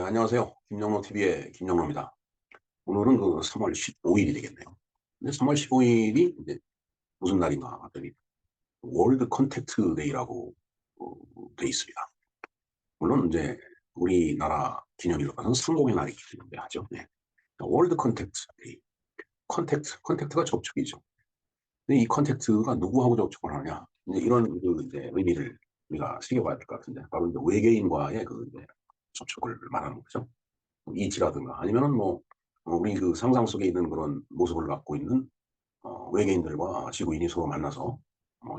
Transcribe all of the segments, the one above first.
안녕하세요. 김영로 TV의 김영로입니다. 오늘은 그 3월 15일이 되겠네요. 근데 3월 15일이 이제 무슨 날인가 하더니 월드 컨택트 데이라고 돼 있습니다. 물론 이제 우리나라 기념일로 봐서는 상공의 날이기 때문에 하죠. 네. 월드 컨택트 데이. 컨택트가 접촉이죠. 근데 이 컨택트가 누구하고 접촉을 하느냐? 이제 이런 그 이제 의미를 우리가 새겨봐야 될 것 같은데, 바로 이제 외계인과의 그 이제 접촉을 말하는 거죠. 이치라든가 아니면은 뭐 우리 그 상상 속에 있는 그런 모습을 갖고 있는 외계인들과 지구인이 서로 만나서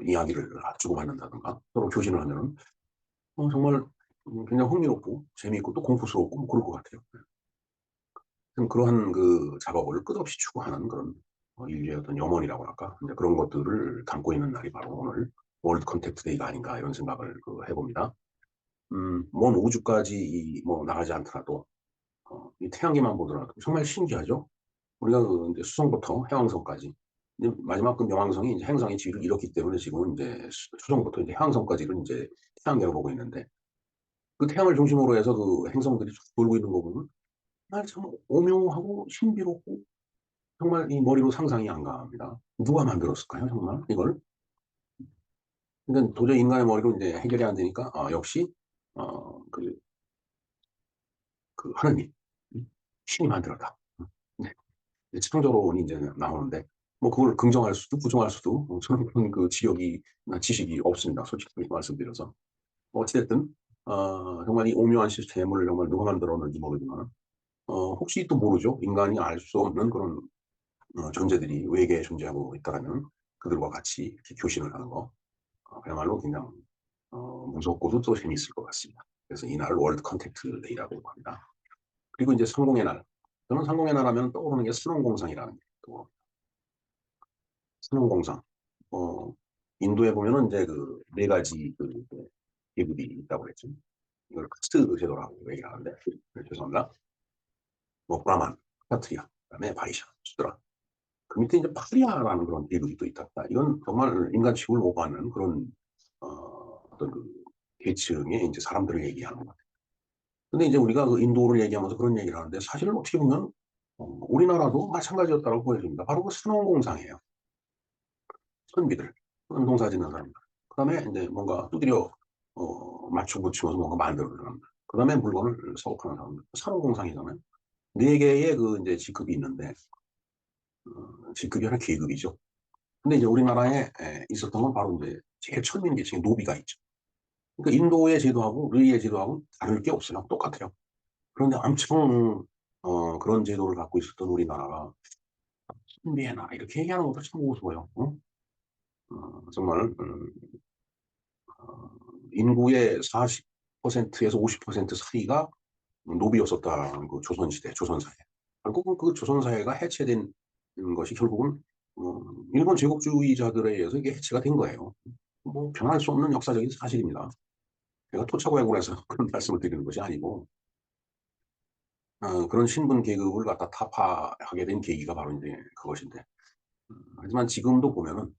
이야기를 주고받는다든가 서로 교신을 하면은 정말 굉장히 흥미롭고 재미있고 또 공포스럽고 뭐 그럴 것 같아요. 그러한 그 작업을 끝없이 추구하는 그런 인류의 어떤 염원이라고 할까? 이제 그런 것들을 담고 있는 날이 바로 오늘 월드 컨택트 데이가 아닌가 이런 생각을 해봅니다. 먼 우주까지 뭐 나가지 않더라도 이 태양계만 보더라도 정말 신기하죠. 우리가 그 이제 수성부터 해왕성까지 이제 마지막 그 명왕성이 이제 행성의 지위를 잃었기 때문에 지금은 이제 수성부터 이제 해왕성까지를 이제 태양계로 보고 있는데 그 태양을 중심으로 해서 그 행성들이 쭉 돌고 있는 거 보면 정말 참 오묘하고 신비롭고 정말 이 머리로 상상이 안 갑니다. 누가 만들었을까요, 정말 이걸? 그러니까 도저히 인간의 머리로 이제 해결이 안 되니까 역시 그 하느님, 신이 만들었다. 네. 최종적으로는 이제 나오는데 뭐 그걸 긍정할 수도 부정할 수도 저는 그런 그 지력이나 지식이 없습니다. 솔직히 말씀드려서 어찌됐든 정말 이 오묘한 시스템을 정말 누가 만들었는지 모르지만 혹시 또 모르죠. 인간이 알 수 없는 그런 존재들이 외계에 존재하고 있다면 그들과 같이 이렇게 교신을 하는 거 그야말로 그냥 무섭고도 또 재미있을 것 같습니다. 그래서 이날 월드 컨택트 데이라고 합니다. 그리고 이제 성공의 날. 저는 성공의 날 하면 떠오르는 게 순원공상이라는 게 또 순원공상. 어, 인도에 보면은 이제 그 네 가지 그 계급이 있다고 그랬죠. 이걸 카스트 제도라고 얘기하는데 죄송합니다. 뭐 브라만, 카트리아, 그다음에 바이샤, 슈드라. 그 밑에 이제 파리아라는 그런 계급이 또 있다. 이건 정말 인간 취급을 못 받는 그런 어떤 그 계층의 이제 사람들을 얘기하는 것 같아요. 근데 이제 우리가 그 인도를 얘기하면서 그런 얘기를 하는데 사실은 어떻게 보면 우리나라도 마찬가지였다고 보여집니다. 바로 그 순원공상이에요. 선비들, 농사 짓는 사람들. 그 다음에 이제 뭔가 두드려 맞추고 붙이면서 뭔가 만들어내는 사람들. 그 다음에 물건을 사업하는 사람들. 산업공상이잖아요. 네 개의 그 이제 직급이 있는데 직급이 아니라 계급이죠. 근데 이제 우리나라에 있었던 건 바로 이제 제일 천민 계층의 노비가 있죠. 그러니까 인도의 제도하고 르이의 제도하고 다를 게 없어요. 똑같아요. 그런데 엄청 그런 제도를 갖고 있었던 우리나라가 선비의 나라 이렇게 얘기하는 것도 참 우스워요. 정말 인구의 40%에서 50% 사이가 노비였었다는 그 조선시대, 조선사회. 결국은 그 조선사회가 해체된 것이 결국은 일본 제국주의자들에 의해서 이게 해체가 된 거예요. 뭐 변할 수 없는 역사적인 사실입니다. 제가 토착외고를 해서 그런 말씀을 드리는 것이 아니고 그런 신분 계급을 갖다 타파하게 된 계기가 바로 이제 그것인데 하지만 지금도 보면은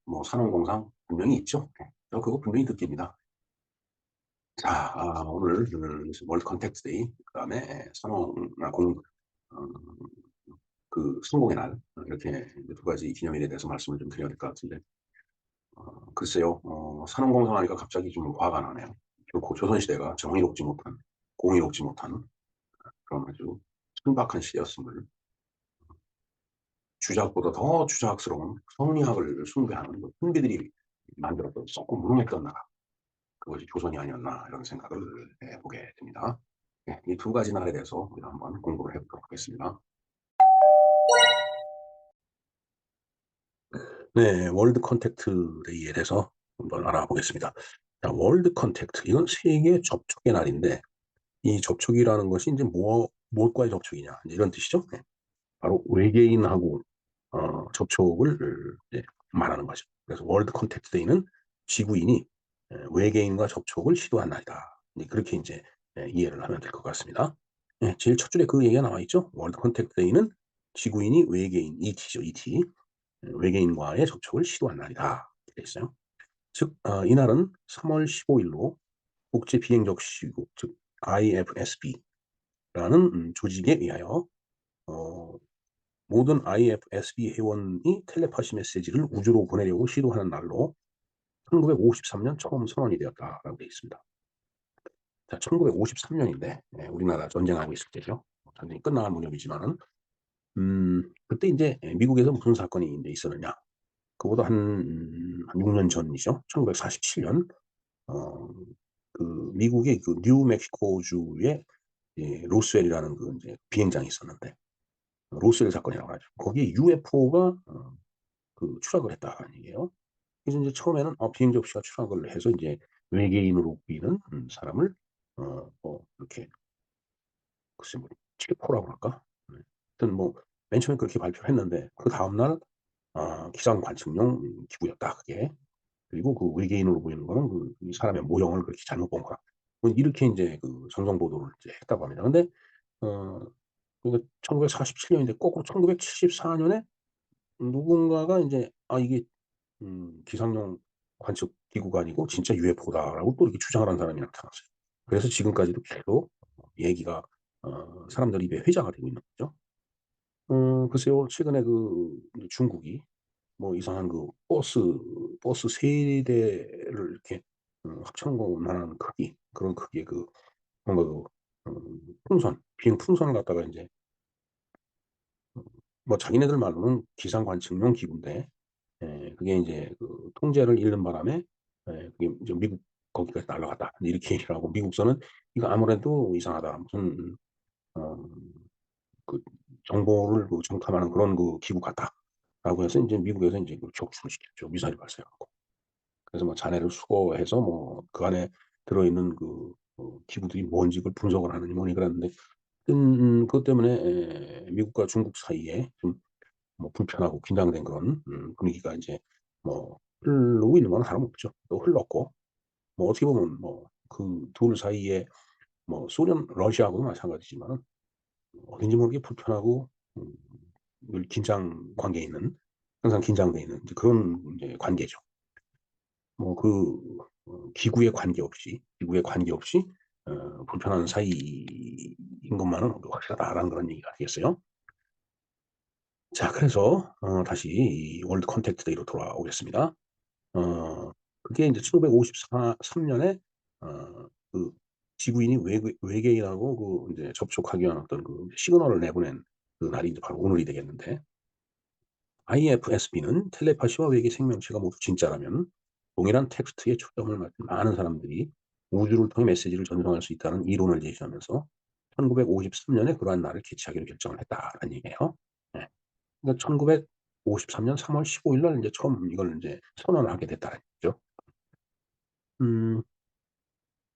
뭐 산업공상 분명히 있죠. 저 그거 분명히 느낍니다. 자, 오늘 월드 컨택트 데이, 그 다음에 어, 그 성공의 날, 이렇게 두 가지 기념일에 대해서 말씀을 좀 드려야 될 것 같은데, 글쎄요, 산업공상 하니까 갑자기 좀 화가 나네요. 결코 조선시대가 정의롭지 못한, 공의롭지 못한 그런 아주 천박한 시대였음을 주작보다 더 주작스러운 성리학을 숭배하는 그 선비들이 만들었던 썩고 무능했던 나라, 그것이 조선이 아니었나 이런 생각을 해보게 됩니다. 네, 이 두 가지 날에 대해서 우리가 한번 공부를 해보도록 하겠습니다. 네, 월드 컨택트 데이에 대해서 한번 알아보겠습니다. 자, 월드 컨택트. 이건 세계 접촉의 날인데, 이 접촉이라는 것이 이제 무엇과의 접촉이냐, 이제 이런 뜻이죠. 네. 바로 외계인하고 접촉을 이제 말하는 거죠. 그래서 월드 컨택트 데이는 지구인이 외계인과 접촉을 시도한 날이다. 그렇게 이제 이해를 하면 될 것 같습니다. 네, 제일 첫 줄에 그 얘기가 나와 있죠. 월드 컨택트 데이는 지구인이 외계인, ET죠, ET. 외계인과의 접촉을 시도한 날이다. 이렇게 돼 있어요. 즉, 이날은 3월 15일로 국제 비행적 시국, 즉 IFSB라는 조직에 의하여 모든 IFSB 회원이 텔레파시 메시지를 우주로 보내려고 시도하는 날로 1953년 처음 선언이 되었다라고 되어 있습니다. 자, 1953년인데 우리나라 전쟁하고 있을 때죠. 전쟁이 끝나간 무렵이지만은 그때 이제 미국에서 무슨 사건이 이제 있었느냐. 그보다 한 6년 전이죠. 1947년 어, 그 미국의 그 뉴멕시코주의 로스웰이라는 그 이제 비행장이 있었는데 로스웰 사건이라고 하죠. 거기에 UFO가 그 추락을 했다는 얘기예요. 그래서 이제 처음에는 비행기 없이가 추락을 해서 이제 외계인으로 보이는 사람을 이렇게 글쎄 뭐 체포라고 할까? 네. 하여튼 뭐 맨 처음에 그렇게 발표를 했는데 그 다음날 기상 관측용 기구였다 그게. 그리고 그 외계인으로 보이는 거는 이 사람의 모형을 그렇게 잘못 본 거라. 뭐 이렇게 이제 그 정정 보도를 이제 했다고 합니다. 근데 어 그러니까 1947년인데 거꾸로 1974년에 누군가가 인제 이게 기상용 관측 기구가 아니고 진짜 UFO다라고 또 이렇게 주장을 한 사람이 나타났어요. 그래서 지금까지도 계속 얘기가 사람들 입에 회자가 되고 있는 거죠. 글쎄요. 최근에 그 중국이 뭐 이상한 그 버스 세 대를 이렇게 합쳐 놓은 만한 크기 그런 크기의 그 뭔가 그 풍선 비행 풍선을 갖다가 인제 뭐 자기네들 말로는 기상 관측용 기구인데 그게 인제 그 통제를 잃는 바람에 그게 이제 미국 거기까지 날아갔다. 이렇게 얘기를 하고 미국서는 "이거 아무래도 이상하다. 무슨 어 그 정보를 그 정탐하는 그런 그 기구 같다."라고 해서 인제 미국에서 인제 그 격추를 시켰죠, 미사일 발사해 갖고. 그래서 뭐 잔해를 수거해서 뭐 그 안에 들어있는 그 기구들이 뭔지 그걸 분석을 하느니 뭐니 그랬는데 그것 때문에 미국과 중국 사이에 좀 뭐 불편하고 긴장된 그런 분위기가 인제 뭐 흐르고 있는 건 다름없죠. 또 흘렀고 뭐 어떻게 보면 뭐 그 둘 사이에 뭐 소련, 러시아하고도 마찬가지지만은 어딘지 모르게 불편하고 늘 긴장 관계에 있는 항상 긴장돼 있는 이제 그런 이제 관계죠. 뭐 기구에 관계없이 불편한 사이인 것만은 확실하다라는 그런 얘기가 되겠어요. 자 그래서 다시 이 월드 컨택트 데이로 돌아오겠습니다. 어 그게 인제 1954 년에 그 지구인이 외계인하고 그 인제 접촉하기 위한 어떤 그 시그널을 내보낸 그 날이 이제 바로 오늘이 되겠는데 IFSB는 텔레파시와 외계 생명체가 모두 진짜라면 동일한 텍스트에 초점을 맞춘 많은 사람들이 우주를 통해 메시지를 전송할 수 있다는 이론을 제시하면서 1953 년에 그러한 날을 개최하기로 결정을 했다라는 얘기예요. 예. 그러니까 1953년 3월 15일 날 인제 처음 이걸 인제 선언을 하게 됐다는 얘기죠. 음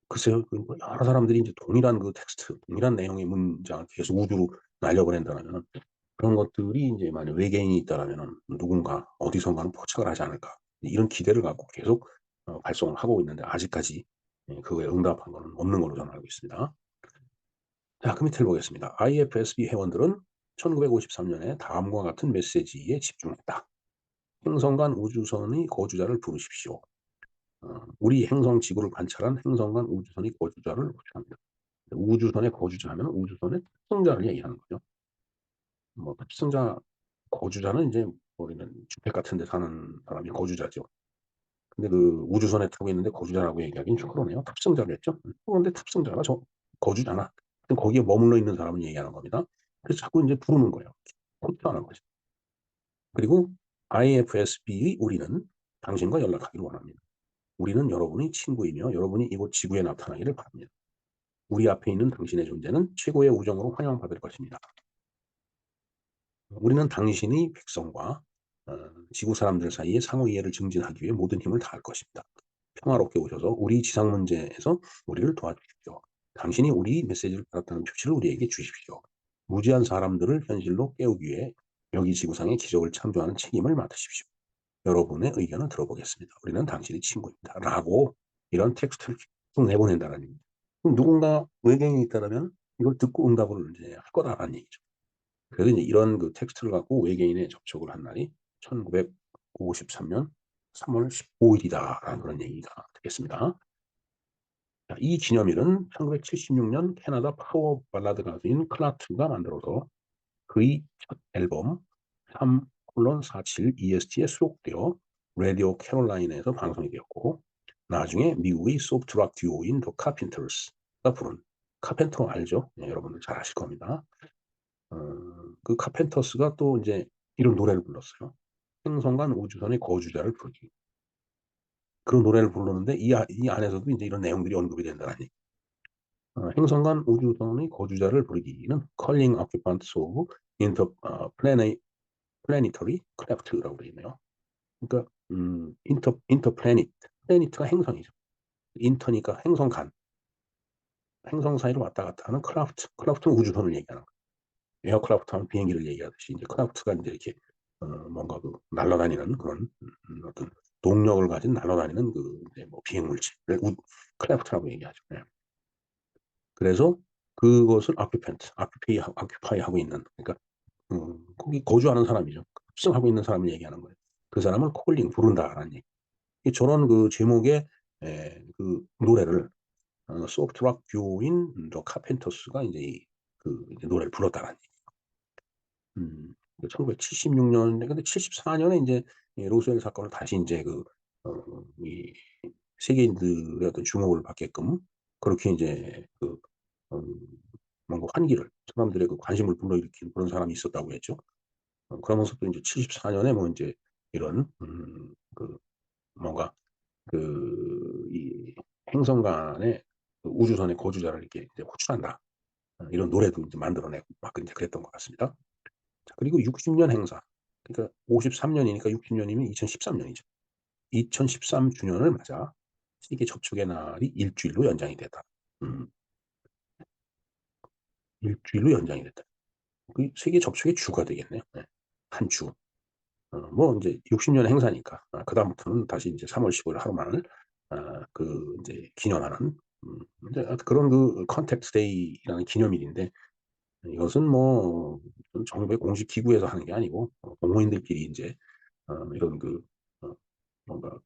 글쎄요. 그 뭐 여러 사람들이 인제 동일한 그 텍스트, 동일한 내용의 문장을 계속 우주로 날려보낸다라면은 그런 것들이 인제 만약 외계인이 있다라면은 누군가 어디선가는 포착을 하지 않을까. 이런 기대를 갖고 계속 발송을 하고 있는데 아직까지 그거에 응답한 거는 없는 걸로 저는 알고 있습니다. 자 그 밑을 보겠습니다. IFSB 회원들은 1953 년에 다음과 같은 메시지에 집중했다. "행성 간 우주선의 거주자를 부르십시오." "우리 행성 지구를 관찰한 행성 간 우주선의 거주자를 호출합니다." 우주선의 거주자 하면은 우주선의 탑승자를 얘기하는 거죠. 뭐 탑승자 거주자는 인제 우리는 주택 같은 데 사는 사람이 거주자죠. 근데 그 우주선에 타고 있는데 거주자라고 얘기하기는 좀 그러네요. 탑승자겠죠. 그런데 탑승자가 거주자나 하여튼 거기에 머물러 있는 사람을 얘기하는 겁니다. 그래서 자꾸 인제 부르는 거예요. 호출하는 거죠. 그리고 IFSB의 우리는 당신과 연락하기를 원합니다. 우리는 여러분의 친구이며 여러분이 이곳 지구에 나타나기를 바랍니다. 우리 앞에 있는 당신의 존재는 최고의 우정으로 환영받을 것입니다. 우리는 당신의 백성과 지구 사람들 사이의 상호 이해를 증진하기 위해 모든 힘을 다할 것입니다. 평화롭게 오셔서 우리 지상 문제에서 우리를 도와주십시오. 당신이 우리 메시지를 받았다는 표시를 우리에게 주십시오. 무지한 사람들을 현실로 깨우기 위해 여기 지구상의 기적을 창조하는 책임을 맡으십시오. 여러분의 의견을 들어보겠습니다. 우리는 당신의 친구입니다. 라고 이런 텍스트를 쭉 내보낸다는 얘기죠. 그럼 누군가 외계인이 있다면 이걸 듣고 응답을 이제 할 거다라는 얘기죠. 그래서 이제 이런 그 텍스트를 갖고 외계인에 접촉을 한 날이 1953년 3월 15일이다라는 그런 얘기가 되겠습니다. 자, 이 기념일은 1976년 캐나다 파워 발라드 가수인 클라트가 만들어서 그의 첫 앨범 3:47 EST에 수록되어 라디오 캐롤라이나에서 방송이 되었고, 나중에 미국의 소프트락 듀오인 더 카펜터스가 부른, 카펜터 알죠? 네, 여러분들 잘 아실 겁니다. 그 카펜터스가 또 이제 이런 노래를 불렀어요. 행성간 우주선의 거주자를 부르기. 그런 노래를 부르는데 이 안에서도 이제 이런 내용들이 언급이 된다는 얘기. 행성간 우주선의 거주자를 부르기는 calling occupants of interplanetary craft라고 되어 있네요. 그러니까 인터플래닛, 플래닛가 행성이죠. 인터니까 행성간, 행성 사이로 왔다 갔다 하는 크라프트는 우주선을 얘기하는 거예요. 에어크라프트 하면 비행기를 얘기하듯이 이제 크라프트가 이제 이렇게 뭔가 그 날아다니는 그런 어떤 동력을 가진 날아다니는 그 이제 뭐 비행물질을 크래프트라고 얘기하죠. 네. 그래서 그것을 아큐파이 하고 있는, 그러니까 거기 거주하는 사람이죠. 흡승하고 있는 사람을 얘기하는 거예요. 그 사람을 콜링 부른다라는 얘기. 저런 그 제목의 그 노래를 소프트락 듀오인 더 카펜터스가 이제 그 이제 노래를 불렀다라는 얘기. 1976년인데, 근데 74년에 이제 로스웰 사건을 다시 이제 이 세계인들의 어떤 주목을 받게끔 그렇게 이제 뭔가 환기를, 사람들의 그 관심을 불러일으킨 그런 사람이 있었다고 했죠. 그러면서 또 이제 74년에 뭐 이제 이런 뭔가 이 행성 간의 그 우주선의 거주자를 이렇게 이제 호출한다. 이런 노래도 이제 만들어내고 막 이제 그랬던 것 같습니다. 자, 그리고 60년 행사. 그러니까 53년이니까 60년이면 2013년이죠. 2013주년을 맞아 세계 접촉의 날이 일주일로 연장이 됐다. 일주일로 연장이 됐다. 그 세계 접촉의 주가 되겠네요. 네. 한 주. 뭐 이제 60년 행사니까 그다음부터는 다시 이제 3월 15일 하루만을 그 이제 기념하는 이제 그런 그 컨택트 데이라는 기념일인데, 이것은 뭐 정부의 공식 기구에서 하는 게 아니고 공무원들끼리 이제 이런 어, 뭔가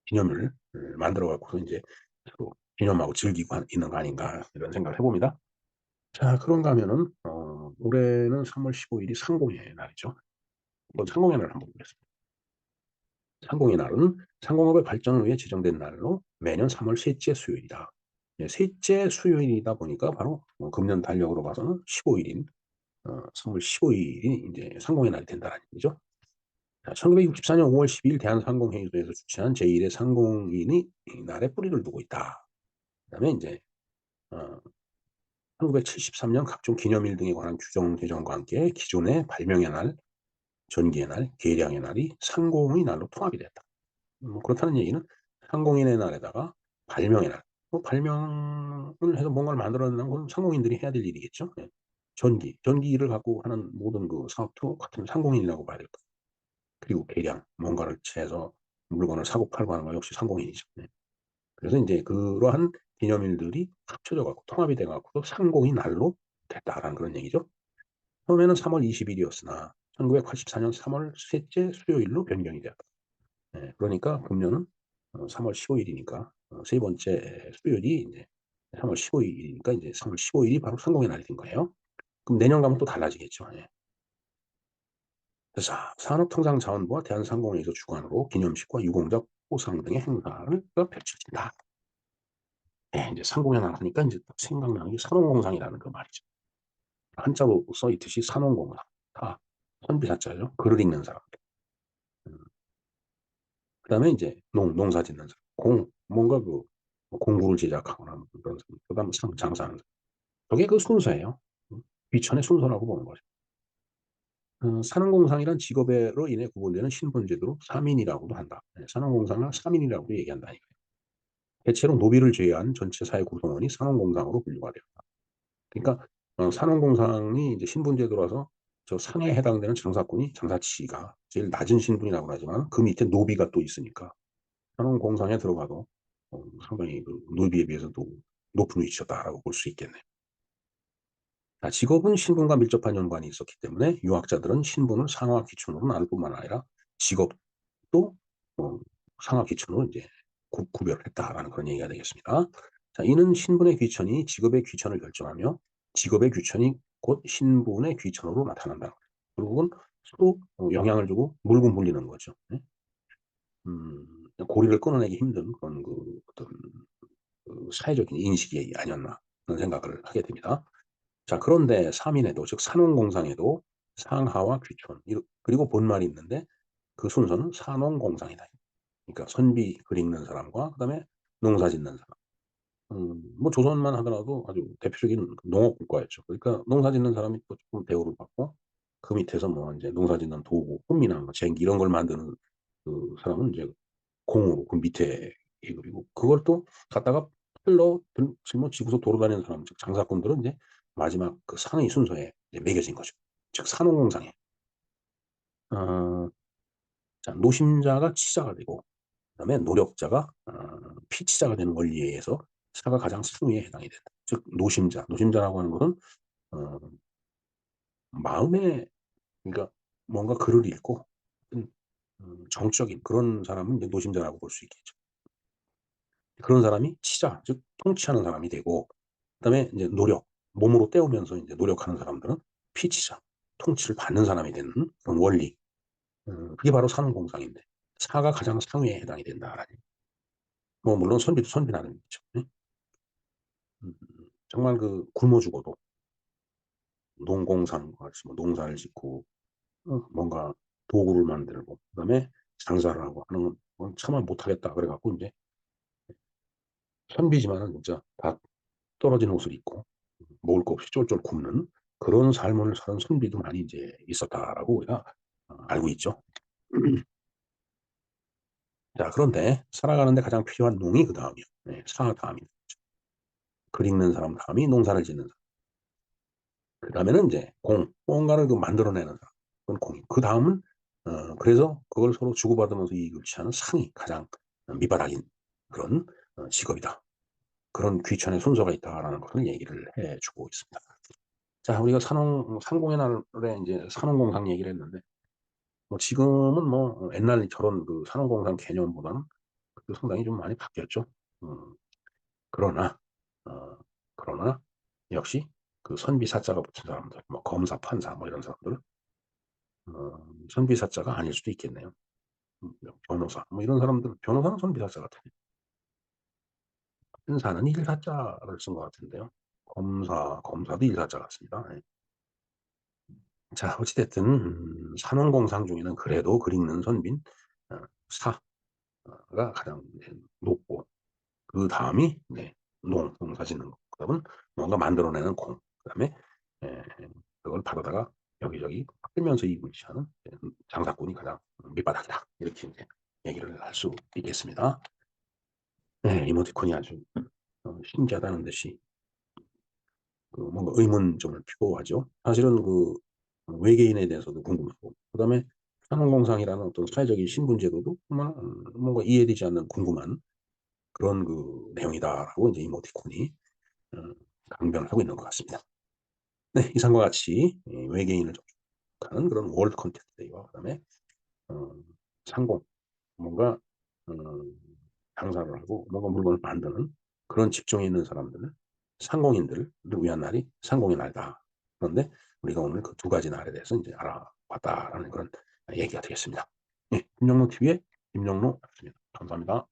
기념을 만들어 갖고서 이제 서로 기념하고 즐기고 있는 거 아닌가 이런 생각을 해봅니다. 자, 그런가 하면은 올해는 3월 15일이 상공의 날이죠. 한번 상공의 날 한번 보겠습니다. 상공의 날은 상공업의 발전을 위해 지정된 날로 매년 3월 셋째 수요일이다. 예, 셋째 수요일이다 보니까 바로 금년 달력으로 봐서는 15일인 3월 15일이 이제 상공의 날이 된다는 얘기죠. 1964년 5월 10일 대한상공회의소에서 주최한 제1회 상공인이 이 날에 뿌리를 두고 있다. 그다음에 이제 1973년 각종 기념일 등에 관한 규정 개정과 함께 기존의 발명의 날, 전기의 날, 계량의 날이 상공의 날로 통합이 됐다. 그렇다는 얘기는 상공인의 날에다가 발명의 날, 발명을 해서 뭔가를 만들어내는 건 상공인들이 해야 될 일이겠죠. 예. 전기를 갖고 하는 모든 그 사업도 같은 상공인이라고 봐야 될 거예요. 그리고 계량, 뭔가를 채해서 물건을 사고 팔고 하는 거 역시 상공인이죠. 네. 그래서 이제 그러한 기념일들이 합쳐져 갖고 통합이 돼 갖고 상공인 날로 됐다라는 그런 얘기죠. 처음에는 3월 20일이었으나 1984년 3월 셋째 수요일로 변경이 되었다. 네, 그러니까 금년은 3월 15일이니까 세 번째 수요일이 이제 3월 15일이니까 이제 3월 15일이 바로 상공의 날이 된 거예요. 그럼 내년 가면 또 달라지겠죠. 예. 그래서 산업통상자원부와 대한상공회의소 주관으로 기념식과 유공자 포상 등의 행사를 펼쳐진다. 네, 이제 상공에 나가니까 이제 딱 생각나는 게 산업공상이라는 그 말이죠. 한자로 써 있듯이 산업공상. 다 선비사자죠. 글을 읽는 사람. 그다음에 이제 농사 짓는 사람. 뭔가 공구를 제작하거나 뭐 그런 사람. 그다음에 장사하는 사람. 저게 그 순서예요. 비천의 순서라고 보는 거죠. 산업공상이란 직업으로 인해 구분되는 신분제도로 3인이라고도 한다. 네, 산업공상을 3인이라고 얘기한다니까요. 대체로 노비를 제외한 전체 사회 구성원이 산업공상으로 분류가 됩니다. 그러니까 산업공상이 이제 신분제도라서 저 상에 해당되는 장사꾼이 장사치가 제일 낮은 신분이라고 하지만 그 밑에 노비가 또 있으니까 산업공상에 들어가도 상당히 그 노비에 비해서도 높은 위치였다라고 볼 수 있겠네요. 자, 직업은 신분과 밀접한 연관이 있었기 때문에 유학자들은 신분을 상하 기준으로 나눌 뿐만 아니라 직업도 상하 기준으로 이제 구별을 했다라는 그런 얘기가 되겠습니다. 자, 이는 신분의 귀천이 직업의 귀천을 결정하며 직업의 귀천이 곧 신분의 귀천으로 나타난다. 결국은 서로 영향을 주고 물고 물리는 거죠. 네? 고리를 끊어내기 힘든 그런 그 어떤 그 사회적인 인식이 아니었나 그런 생각을 하게 됩니다. 자, 그런데 사민에도 즉 산원공상에도 상하와 귀천 그리고 본말이 있는데 그 순서는 산원공상이다. 그러니까 선비 글 읽는 사람과 그다음에 농사 짓는 사람. 뭐 조선만 하더라도 아주 대표적인 농업 국가였죠. 그러니까 농사 짓는 사람이 또 조금 대우를 받고 그 밑에서 뭐 이제 농사 짓는 도구, 혼미나 뭐 쟁기 이런 걸 만드는 그 사람은 이제 공으로 그 밑에 계급이고 그걸 또 갖다가 팔러 짊어지고서 돌아다니는 사람, 즉 장사꾼들은 이제 마지막 그 상의 순서에 이제 매겨진 거죠. 즉 산업공상에 어, 자, 노심자가 치자가 되고 그다음에 노력자가 피치자가 되는 원리에 의해서 사가 가장 상위에 해당이 된다. 즉 노심자라고 하는 것은 어, 마음에 그러니까 뭔가 글을 읽고 정적인 그런 사람은 이제 노심자라고 볼 수 있겠죠. 그런 사람이 치자, 즉 통치하는 사람이 되고 그다음에 이제 노력, 몸으로 때우면서 이제 노력하는 사람들은 피치자, 통치를 받는 사람이 되는 그런 원리. 그게 바로 산업공상인데 사가 가장 상위에 해당이 된다라는. 뭐 물론 선비도 선비라는 얘기죠. 네? 정말 그 굶어 죽어도 농공상과 같이 뭐 농사를 짓고 뭔가 도구를 만들고 그다음에 장사를 하고 하는 건 참아 못하겠다 그래갖고 이제 선비지만은 진짜 다 떨어진 옷을 입고 먹을 거 없이 쫄쫄 굶는 그런 삶을 사는 선비도 많이 이제 있었다라고 우리가 알고 있죠. 자, 그런데 살아가는데 가장 필요한 농이 그 다음이요. 네, 사 다음이죠. 글 읽는 사람 다음이 농사를 짓는 사람. 그 다음에는 이제 뭔가를 그 만들어내는 사람. 그건 공이. 그 다음은 그래서 그걸 서로 주고받으면서 이익을 취하는 상이 가장 밑바닥인 그런 직업이다. 그런 귀천의 순서가 있다라는 것을 얘기를 해주고 있습니다. 자, 우리가 상공의 날에 이제 산업공상 얘기를 했는데, 뭐 지금은 뭐 옛날 저런 그 산업공상 개념보다는 상당히 좀 많이 바뀌었죠. 음, 그러나, 어, 그러나 역시 그 선비사자가 붙은 사람들, 뭐 검사, 판사 뭐 이런 사람들, 선비사자가 아닐 수도 있겠네요. 변호사, 뭐 이런 사람들, 변호사는 선비사자 같아요. 판사는 일사자를 쓴 것 같은데요. 검사도 일사자 같습니다. 네. 자, 어찌됐든, 산원공상 중에는 그래도 글 읽는 선빈, 어, 사가 가장 높고, 그 다음이, 네, 농사 짓는 거. 그 다음은 뭔가 만들어내는 공. 그 다음에, 그걸 받아다가 여기저기 팔면서 이익을 취하는 장사꾼이 가장 밑바닥이다. 이렇게 이제 얘기를 할 수 있겠습니다. 네, 이모티콘이 아주 신기하다는 듯이 그 뭔가 의문점을 표하죠. 사실은 그 외계인에 대해서도 궁금하고, 그 다음에 산업공상이라는 어떤 사회적인 신분제도도 정말 뭔가 이해되지 않는 궁금한 그런 그 내용이다라고 이제 이모티콘이 어, 강변을 하고 있는 것 같습니다. 네, 이상과 같이 외계인을 접촉하는 그런 월드 컨택트 데이와 그다음에 어, 상공 뭔가 어, 장사를 하고 뭔가 물건을 만드는 그런 직종에 있는 사람들을 상공인들을 위한 날이 상공의 날이다. 그런데 우리가 오늘 그 두 가지 날에 대해서 이제 알아봤다라는 그런 얘기가 되겠습니다. 네, 김영로 TV의 김영로였습니다. 감사합니다.